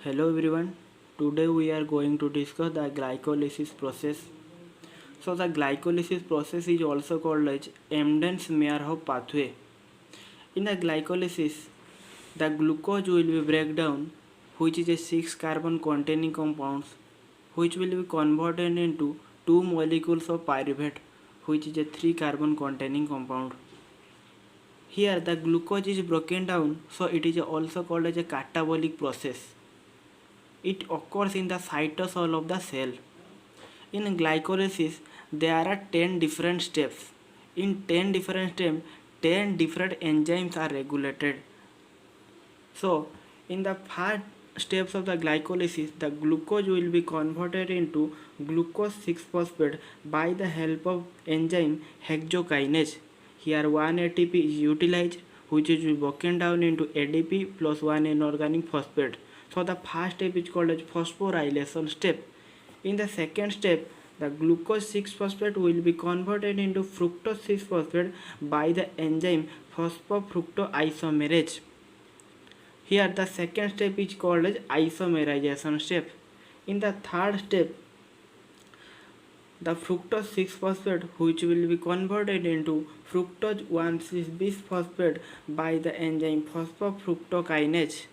Hello everyone. Today we are going to discuss the glycolysis process. So the glycolysis process is also called as Embden-Meyerhof pathway. In the glycolysis, the glucose will be break down, which is a 6 carbon containing compounds, which will be converted into two molecules of pyruvate, which is a 3 carbon containing compound. Here the glucose is broken down, so it is also called as a catabolic process. It occurs in the cytosol of the cell. In glycolysis, there are 10 different steps. In 10 different steps, 10 different enzymes are regulated. So, in the first steps of the glycolysis, the glucose will be converted into glucose 6-phosphate by the help of enzyme hexokinase. Here 1 ATP is utilized, which is broken down into ADP plus 1 inorganic phosphate. So the first step is called as phosphorylation step. In the second step, the glucose 6-phosphate will be converted into fructose 6-phosphate by the enzyme phosphofructoisomerase. Here the second step is called as isomerization step. In the third step, the fructose 6-phosphate which will be converted into fructose 1,6-bisphosphate by the enzyme phosphofructokinase.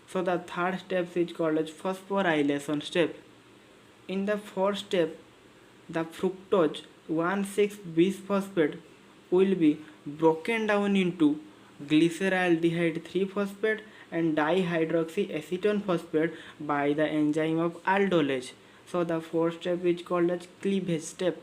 So the third step is called as phosphorylation step. In the fourth step, the fructose 1,6-bisphosphate will be broken down into glyceraldehyde 3-phosphate and dihydroxyacetone phosphate by the enzyme of aldolase. So the fourth step is called as cleavage step.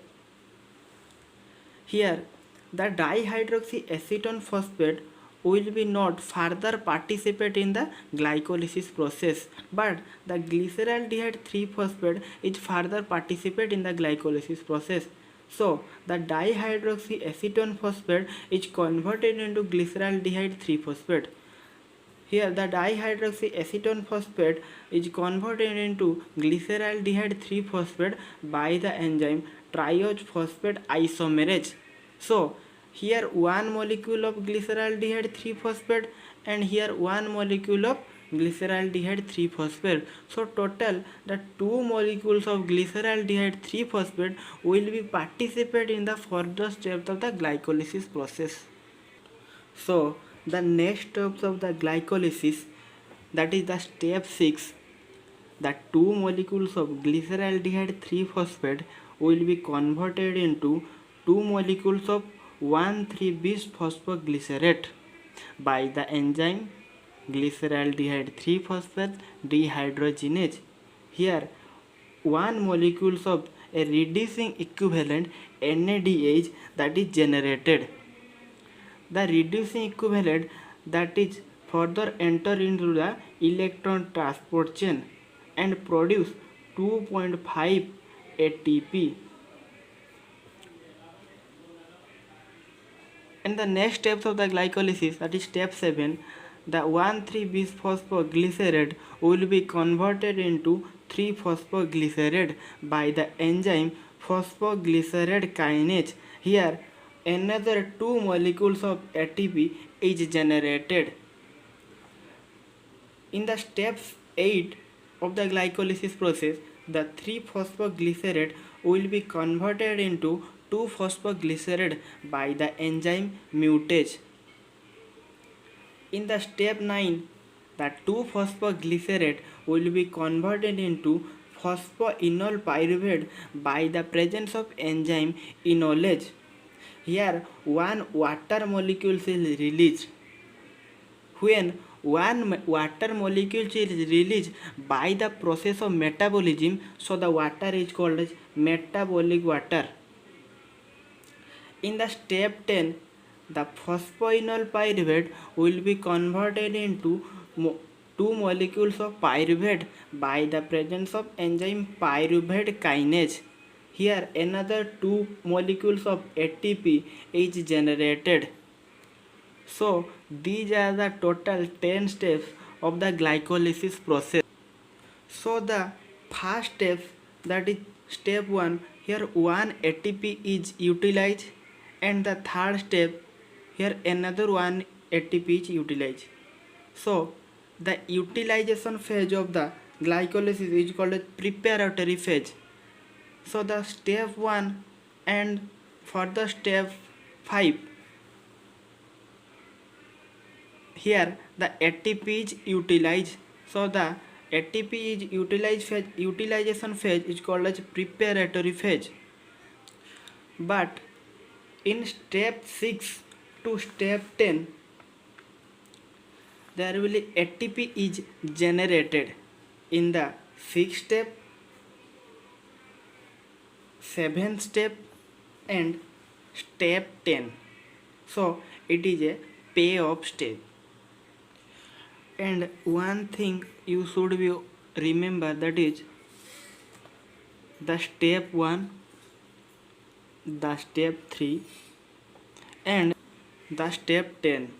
Here the dihydroxyacetone phosphate will be not further participate in the glycolysis process, but the glyceraldehyde 3-phosphate is further participate in the glycolysis process. So the dihydroxyacetone phosphate is converted into glyceraldehyde 3-phosphate. Here the dihydroxyacetone phosphate is converted into glyceraldehyde 3-phosphate by the enzyme triose phosphate isomerase. So here one molecule of glyceraldehyde 3-phosphate and here one molecule of glyceraldehyde 3-phosphate. So total the two molecules of glyceraldehyde 3-phosphate will be participate in the further steps of the glycolysis process. So the next steps of the glycolysis, that is the step 6, the two molecules of glyceraldehyde 3-phosphate will be converted into two molecules of 1,3-bisphosphoglycerate by the enzyme glyceraldehyde 3-phosphate dehydrogenase. Here one molecule of a reducing equivalent NADH that is generated. The reducing equivalent that is further enter into the electron transport chain and produce 2.5 ATP. And the next steps of the glycolysis, that is step 7, the 1,3-bisphosphoglycerate will be converted into 3-phosphoglycerate by the enzyme phosphoglycerate kinase. Here another two molecules of ATP is generated. In the step 8 of the glycolysis process, the 3-phosphoglycerate will be converted into 2-phosphoglycerate by the enzyme mutase. In the step 9, the 2-phosphoglycerate will be converted into phosphoenol pyruvate by the presence of enzyme enolase. Here one water molecule is released. When one water molecule is released by the process of metabolism, so the water is called as metabolic water. In the step 10, the phosphoenol pyruvate will be converted into two molecules of pyruvate by the presence of enzyme pyruvate kinase. Here another two molecules of ATP is generated. So these are the total 10 steps of the glycolysis process. So the first step, that is step 1, here one ATP is utilized, and the third step, here another one ATP is utilized. So The utilization phase of the glycolysis is called as preparatory phase. So the step 1 and for the step 5, here the ATP is utilized. So the ATP is utilization phase is called as preparatory phase. But in step 6 to step 10, there will be ATP is generated in the 6th step, 7th step and step 10. So it is a payoff step. And one thing you should be remember, that is the step 1, the step 3 and the step 10.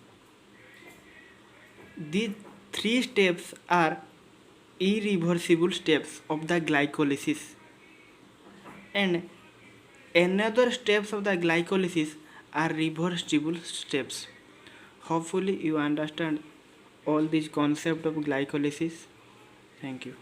These 3 steps are irreversible steps of the glycolysis, and another steps of the glycolysis are reversible steps. Hopefully you understand all these concept of glycolysis. Thank you.